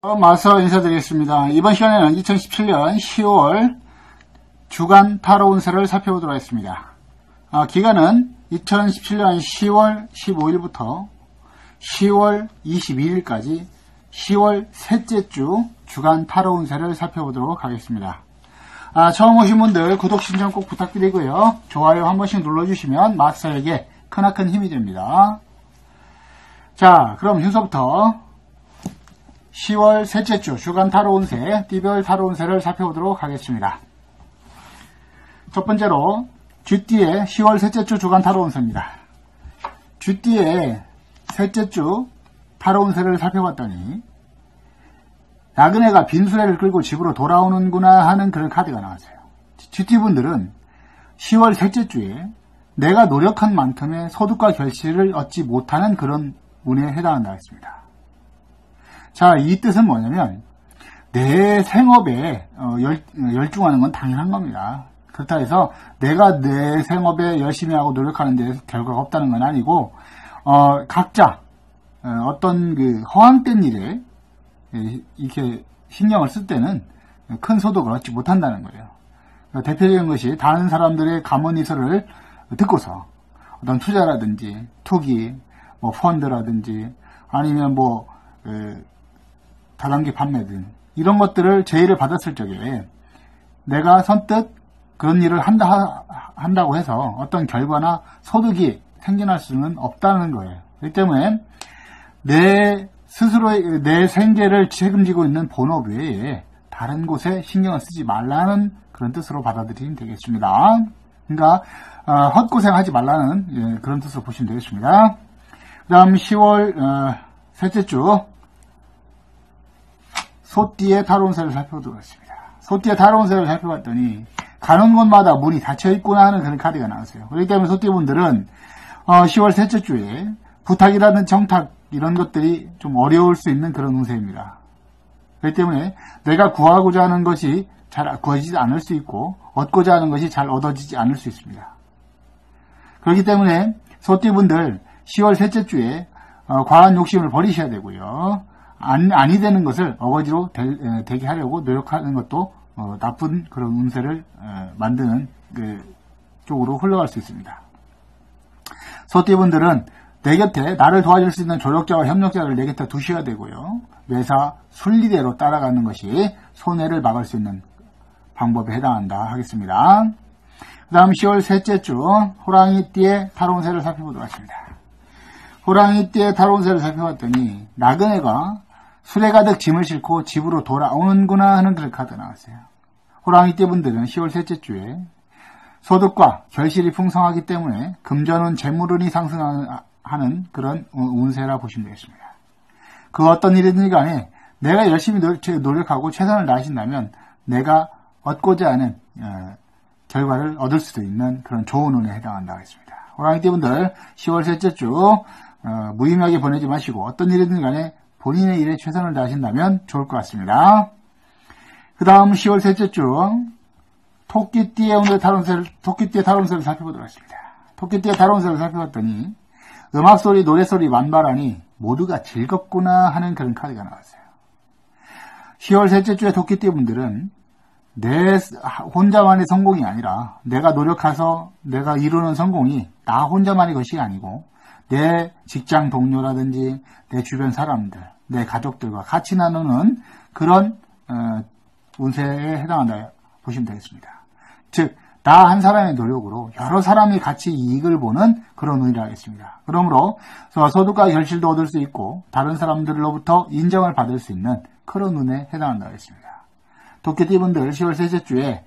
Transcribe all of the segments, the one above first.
마서 인사드리겠습니다. 이번 시간에는 2017년 10월 주간 타로 운세를 살펴보도록 하겠습니다. 기간은 2017년 10월 15일부터 10월 22일까지 10월 셋째 주 주간 타로 운세를 살펴보도록 하겠습니다. 처음 오신 분들 구독 신청 꼭 부탁드리고요. 좋아요 한 번씩 눌러주시면 마스터에게 크나큰 힘이 됩니다. 자, 그럼 순서부터 10월 셋째 주 주간 타로 운세, 띠별 타로 운세를 살펴보도록 하겠습니다. 첫 번째로 쥐띠의 10월 셋째 주 주간 타로 운세입니다. 쥐띠의 셋째 주 타로 운세를 살펴봤더니 나그네가 빈수레를 끌고 집으로 돌아오는구나 하는 그런 카드가 나왔어요. 쥐띠분들은 10월 셋째 주에 내가 노력한 만큼의 소득과 결실을 얻지 못하는 그런 운에 해당한다 했습니다. 자, 이 뜻은 뭐냐면 내 생업에 열중하는 건 당연한 겁니다. 그렇다 해서 내가 내 생업에 열심히 하고 노력하는 데 결과가 없다는 건 아니고 각자 어떤 그 허황된 일에 이렇게 신경을 쓸 때는 큰 소득을 얻지 못한다는 거예요. 대표적인 것이 다른 사람들의 감언이설을 듣고서 어떤 투자라든지 투기, 뭐 펀드라든지 아니면 뭐 다단계 판매 등 이런 것들을 제의를 받았을 적에 내가 선뜻 그런 일을 한다고 해서 어떤 결과나 소득이 생겨날 수는 없다는 거예요. 그렇기 때문에 내 스스로의 내 생계를 책임지고 있는 본업 외에 다른 곳에 신경을 쓰지 말라는 그런 뜻으로 받아들이면 되겠습니다. 그러니까 헛고생하지 말라는 그런 뜻으로 보시면 되겠습니다. 그 다음 10월 셋째 주 소띠의 타로 운세를 살펴보도록 하겠습니다. 소띠의 타로 운세를 살펴봤더니 가는 곳마다 문이 닫혀있구나 하는 그런 카드가 나왔어요. 그렇기 때문에 소띠분들은 10월 셋째 주에 부탁이라든 정탁 이런 것들이 좀 어려울 수 있는 그런 운세입니다. 그렇기 때문에 내가 구하고자 하는 것이 잘 구해지지 않을 수 있고 얻고자 하는 것이 잘 얻어지지 않을 수 있습니다. 그렇기 때문에 소띠분들 10월 셋째 주에 과한 욕심을 버리셔야 되고요. 아니 되는 것을 어거지로 되게 하려고 노력하는 것도 나쁜 그런 운세를 만드는 그 쪽으로 흘러갈 수 있습니다. 소띠분들은 내 곁에 나를 도와줄 수 있는 조력자와 협력자를 내 곁에 두셔야 되고요. 매사 순리대로 따라가는 것이 손해를 막을 수 있는 방법에 해당한다 하겠습니다. 그 다음 10월 셋째 주 호랑이띠의 타로 운세를 살펴보도록 하겠습니다. 호랑이띠의 타로 운세를 살펴봤더니 나그네가 수레 가득 짐을 싣고 집으로 돌아오는구나 하는 그런 카드가 나왔어요. 호랑이띠 분들은 10월 셋째 주에 소득과 결실이 풍성하기 때문에 금전운 재물운이 상승하는 그런 운세라 보시면 되겠습니다. 그 어떤 일이든 간에 내가 열심히 노력하고 최선을 다하신다면 내가 얻고자 하는 결과를 얻을 수도 있는 그런 좋은 운에 해당한다 하겠습니다. 호랑이띠 분들 10월 셋째 주 무의미하게 보내지 마시고 어떤 일이든 간에 본인의 일에 최선을 다하신다면 좋을 것 같습니다. 그 다음 10월 셋째 주 토끼띠의 타로 운세를 살펴보도록 하겠습니다. 토끼띠의 타로 운세를 살펴봤더니 음악소리, 노래소리 만발하니 모두가 즐겁구나 하는 그런 카드가 나왔어요. 10월 셋째 주의 토끼띠 분들은 내 혼자만의 성공이 아니라 내가 노력해서 내가 이루는 성공이 나 혼자만의 것이 아니고 내 직장 동료라든지 내 주변 사람들, 내 가족들과 같이 나누는 그런 운세에 해당한다 보시면 되겠습니다. 즉, 나 한 사람의 노력으로 여러 사람이 같이 이익을 보는 그런 운이라 하겠습니다. 그러므로 소득과 결실도 얻을 수 있고 다른 사람들로부터 인정을 받을 수 있는 그런 운에 해당한다 하겠습니다. 토끼띠 분들 10월 셋째 주에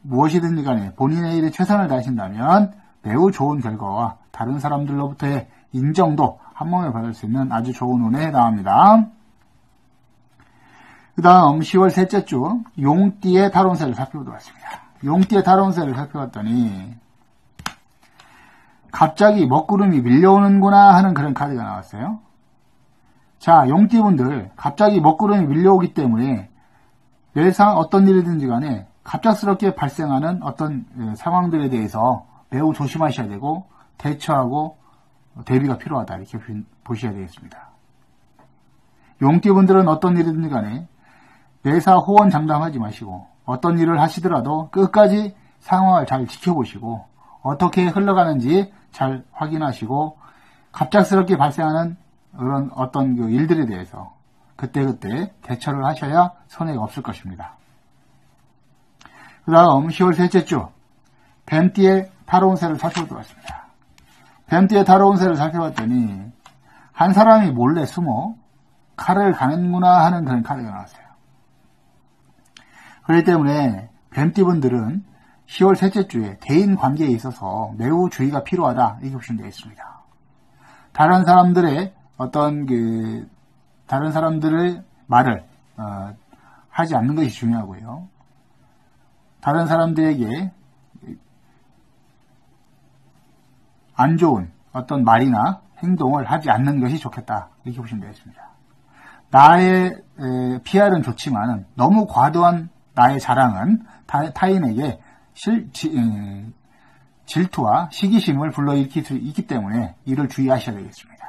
무엇이든지 간에 본인의 일에 최선을 다하신다면 매우 좋은 결과와 다른 사람들로부터의 인정도 한몸에 받을 수 있는 아주 좋은 운에 해당합니다. 그 다음 10월 셋째 주 용띠의 타로 운세를 살펴보도록 하겠습니다. 용띠의 타로 운세를 살펴봤더니 갑자기 먹구름이 밀려오는구나 하는 그런 카드가 나왔어요. 자, 용띠분들 갑자기 먹구름이 밀려오기 때문에 매상 어떤 일이든지 간에 갑작스럽게 발생하는 어떤 상황들에 대해서 매우 조심하셔야 되고 대처하고 대비가 필요하다 이렇게 보셔야 되겠습니다. 용띠분들은 어떤 일이든지 간에 매사 호언장담하지 마시고 어떤 일을 하시더라도 끝까지 상황을 잘 지켜보시고 어떻게 흘러가는지 잘 확인하시고 갑작스럽게 발생하는 그런 어떤 그 일들에 대해서 그때그때 대처를 하셔야 손해가 없을 것입니다. 그 다음 10월 셋째 주 뱀띠의 타로운세를 살펴보도록 하겠습니다. 뱀띠의 타로운세를 살펴봤더니 한 사람이 몰래 숨어 칼을 가는구나 하는 그런 카드가 나왔어요. 그렇기 때문에 뱀띠분들은 10월 셋째 주에 대인 관계에 있어서 매우 주의가 필요하다 이렇게 보시면 되겠습니다. 다른 사람들의 다른 사람들의 말을 하지 않는 것이 중요하고요. 다른 사람들에게 안 좋은 어떤 말이나 행동을 하지 않는 것이 좋겠다 이렇게 보시면 되겠습니다. 나의 PR은 좋지만 너무 과도한 나의 자랑은 타인에게 질투와 시기심을 불러일으킬 수 있기 때문에 이를 주의하셔야 되겠습니다.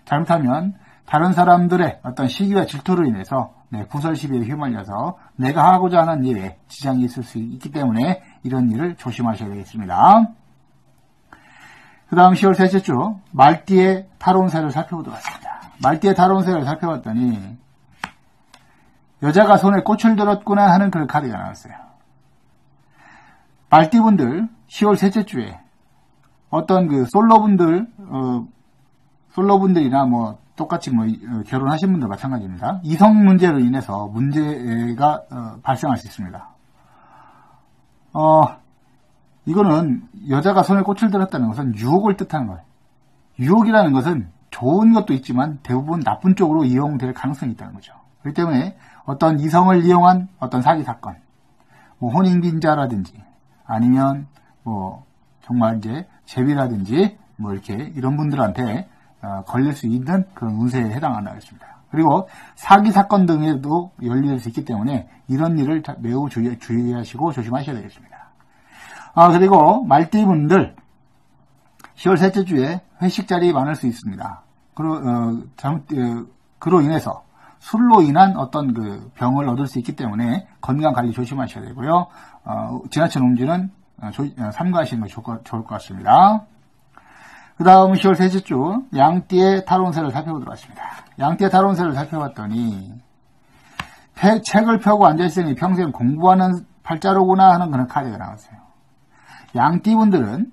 잘못하면 다른 사람들의 어떤 시기와 질투로 인해서 구설시비에 휘말려서 내가 하고자 하는 일에 지장이 있을 수 있기 때문에 이런 일을 조심하셔야 되겠습니다. 그 다음 10월 셋째 주 말띠의 타로운세를 살펴보도록 하겠습니다. 말띠의 타로운세를 살펴봤더니 여자가 손에 꽃을 들었구나 하는 그런 카드가 나왔어요. 말띠분들 10월 셋째 주에 어떤 그 솔로분들이나 뭐 똑같이 뭐 결혼하신 분들 마찬가지입니다. 이성 문제로 인해서 문제가 발생할 수 있습니다. 이거는 여자가 손에 꽃을 들었다는 것은 유혹을 뜻하는 거예요. 유혹이라는 것은 좋은 것도 있지만 대부분 나쁜 쪽으로 이용될 가능성이 있다는 거죠. 그렇기 때문에 어떤 이성을 이용한 어떤 사기 사건, 뭐 혼인빈자라든지 아니면 뭐 정말 이제 제비라든지 뭐 이렇게 이런 분들한테 걸릴 수 있는 그런 운세에 해당한다고 했습니다. 그리고 사기 사건 등에도 열릴 수 있기 때문에 이런 일을 매우 주의하시고 조심하셔야 되겠습니다. 그리고 말띠분들 10월 셋째 주에 회식 자리 많을 수 있습니다. 그로 인해서 술로 인한 어떤 그 병을 얻을 수 있기 때문에 건강 관리 조심하셔야 되고요. 지나친 음주는 삼가하시는 것이 좋을 것 같습니다. 그 다음 10월 셋째 주 양띠의 타로운세를 살펴보도록 하겠습니다. 양띠의 타로운세를 살펴봤더니 책을 펴고 앉아있으니 평생 공부하는 팔자로구나 하는 그런 카드가 나왔어요. 양띠분들은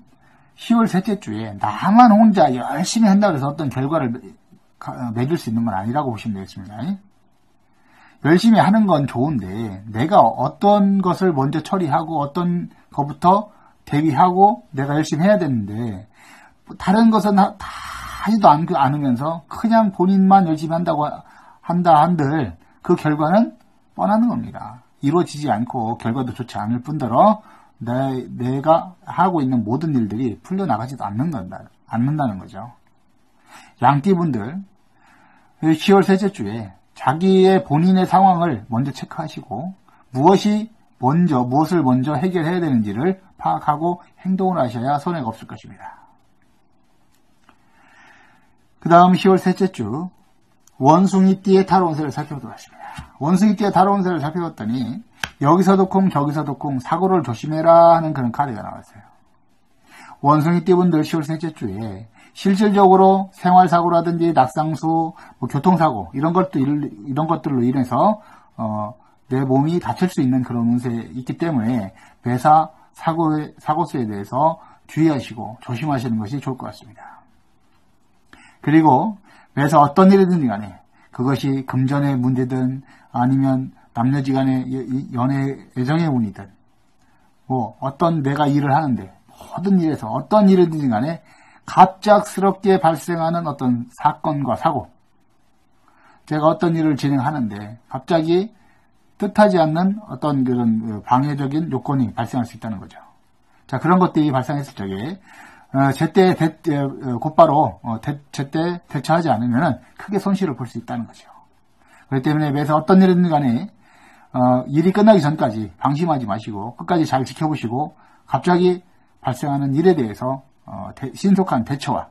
10월 셋째 주에 나만 혼자 열심히 한다고 해서 어떤 결과를 맺을 수 있는 건 아니라고 보시면 되겠습니다. 열심히 하는 건 좋은데 내가 어떤 것을 먼저 처리하고 어떤 것부터 대비하고 내가 열심히 해야 되는데 다른 것은 다 하지도 않으면서 그냥 본인만 열심히 한다 한들 그 결과는 뻔하는 겁니다. 이루어지지 않고 결과도 좋지 않을 뿐더러 내가 하고 있는 모든 일들이 풀려나가지도 않는다는 거죠. 양띠분들 10월 셋째 주에 자기의 본인의 상황을 먼저 체크하시고 무엇을 먼저 해결해야 되는지를 파악하고 행동을 하셔야 손해가 없을 것입니다. 그 다음 10월 셋째 주 원숭이띠의 타로운세를 살펴보도록 하겠습니다. 원숭이띠의 타로운세를 살펴봤더니 여기서도 쿵 저기서도 쿵 사고를 조심해라 하는 그런 카드가 나왔어요. 원숭이띠분들 10월 셋째 주에 실질적으로 생활사고라든지 낙상수, 교통사고 이런 것들로 인해서 내 몸이 다칠 수 있는 그런 운세에 있기 때문에 매사 사고수에 대해서 주의하시고 조심하시는 것이 좋을 것 같습니다. 그리고 매사 어떤 일이든지 간에 그것이 금전의 문제든 아니면 남녀지간의 연애 애정의 문이든 뭐 어떤 내가 일을 하는데 모든 일에서 어떤 일이든지 간에 갑작스럽게 발생하는 어떤 사건과 사고, 제가 어떤 일을 진행하는데 갑자기 뜻하지 않는 어떤 그런 방해적인 요건이 발생할 수 있다는 거죠. 자, 그런 것들이 발생했을 적에 곧바로 제때 대처하지 않으면 크게 손실을 볼 수 있다는 거죠. 그렇기 때문에 매사 어떤 일이든 간에 일이 끝나기 전까지 방심하지 마시고 끝까지 잘 지켜보시고 갑자기 발생하는 일에 대해서 신속한 대처와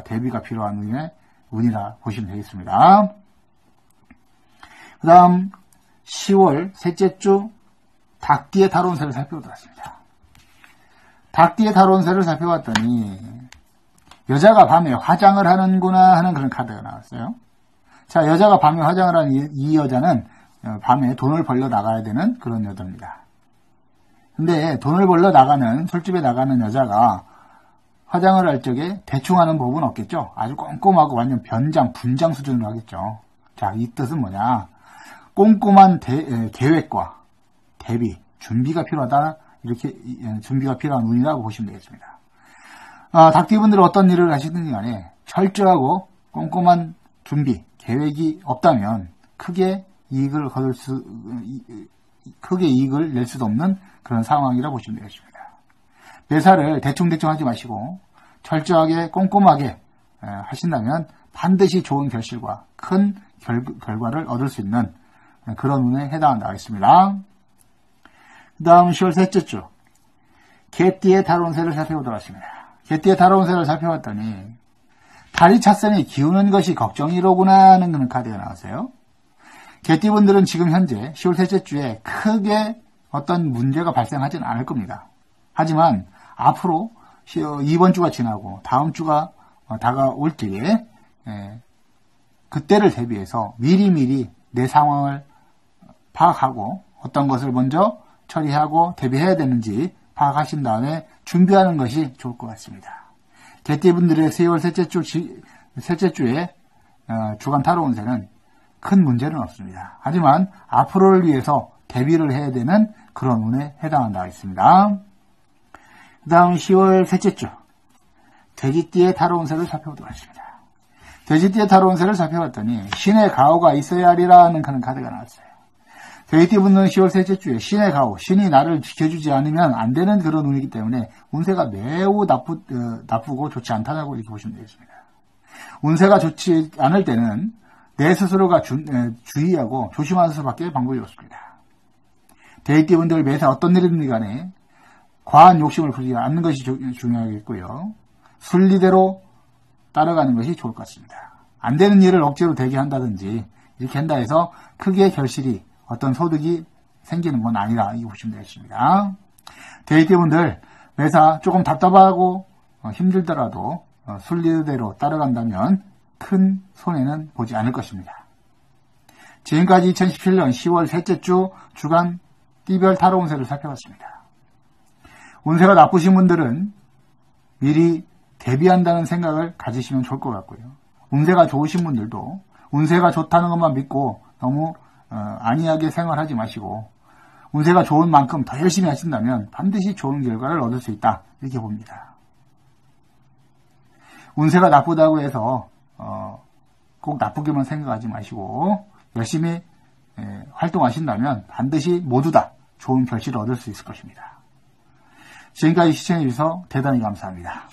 대비가 필요한 운이라 보시면 되겠습니다. 그 다음 10월 셋째 주 닭띠의 달운세를 살펴보도록 하겠습니다. 닭띠의 달운세를 살펴봤더니 여자가 밤에 화장을 하는구나 하는 그런 카드가 나왔어요. 자, 여자가 밤에 화장을 하는 이 여자는 밤에 돈을 벌러 나가야 되는 그런 여자입니다. 근데 돈을 벌러 나가는, 술집에 나가는 여자가 화장을 할 적에 대충 하는 법은 없겠죠. 아주 꼼꼼하고 완전 변장, 분장 수준으로 하겠죠. 자, 이 뜻은 뭐냐. 꼼꼼한 계획과 대비, 준비가 필요하다. 이렇게 준비가 필요한 운이라고 보시면 되겠습니다. 닭띠분들은 어떤 일을 하시든지 간에 철저하고 꼼꼼한 준비, 계획이 없다면 크게 이익을 낼 수도 없는 그런 상황이라고 보시면 되겠습니다. 매사를 대충대충 하지 마시고 철저하게 꼼꼼하게 하신다면 반드시 좋은 결실과 큰 결과를 얻을 수 있는 그런 운에 해당한다 하겠습니다. 그 다음 10월 셋째 주 개띠의 달운세를 살펴보도록 하겠습니다. 개띠의 달운세를 살펴봤더니 달이 찻선에 기우는 것이 걱정이로구나 하는 그런 카드가 나왔어요. 개띠분들은 지금 현재 10월 셋째 주에 크게 어떤 문제가 발생하지는 않을 겁니다. 하지만 앞으로 이번 주가 지나고 다음 주가 다가올 때에 그때를 대비해서 미리미리 내 상황을 파악하고 어떤 것을 먼저 처리하고 대비해야 되는지 파악하신 다음에 준비하는 것이 좋을 것 같습니다. 개띠분들의 10월 셋째 주에 주간 타로 운세는 큰 문제는 없습니다. 하지만 앞으로를 위해서 대비를 해야 되는 그런 운에 해당한다 하겠습니다. 그 다음 10월 셋째 주 돼지띠의 타로 운세를 살펴보도록 하겠습니다. 돼지띠의 타로 운세를 살펴봤더니 신의 가호가 있어야 하리라는 그런 카드가 나왔어요. 돼지띠분은 10월 셋째 주에 신의 가호, 신이 나를 지켜주지 않으면 안 되는 그런 운이기 때문에 운세가 매우 나쁘고 좋지 않다고 이렇게 보시면 되겠습니다. 운세가 좋지 않을 때는 내 스스로가 주의하고 조심하는 수밖에 방법이 없습니다. 돼지띠분들 매사 어떤 일이든 간에 과한 욕심을 부리지 않는 것이 중요하겠고요. 순리대로 따라가는 것이 좋을 것 같습니다. 안 되는 일을 억지로 되게 한다든지 이렇게 한다 해서 크게 결실이 어떤 소득이 생기는 건 아니라 이거 보시면 되겠습니다. 돼지띠분들 매사 조금 답답하고 힘들더라도 순리대로 따라간다면 큰 손해는 보지 않을 것입니다. 지금까지 2017년 10월 셋째 주 주간 띠별 타로 운세를 살펴봤습니다. 운세가 나쁘신 분들은 미리 대비한다는 생각을 가지시면 좋을 것 같고요. 운세가 좋으신 분들도 운세가 좋다는 것만 믿고 너무 안이하게 생활하지 마시고 운세가 좋은 만큼 더 열심히 하신다면 반드시 좋은 결과를 얻을 수 있다 이렇게 봅니다. 운세가 나쁘다고 해서 꼭 나쁘게만 생각하지 마시고 열심히 활동하신다면 반드시 모두 다 좋은 결실을 얻을 수 있을 것입니다. 지금까지 시청해 주셔서 대단히 감사합니다.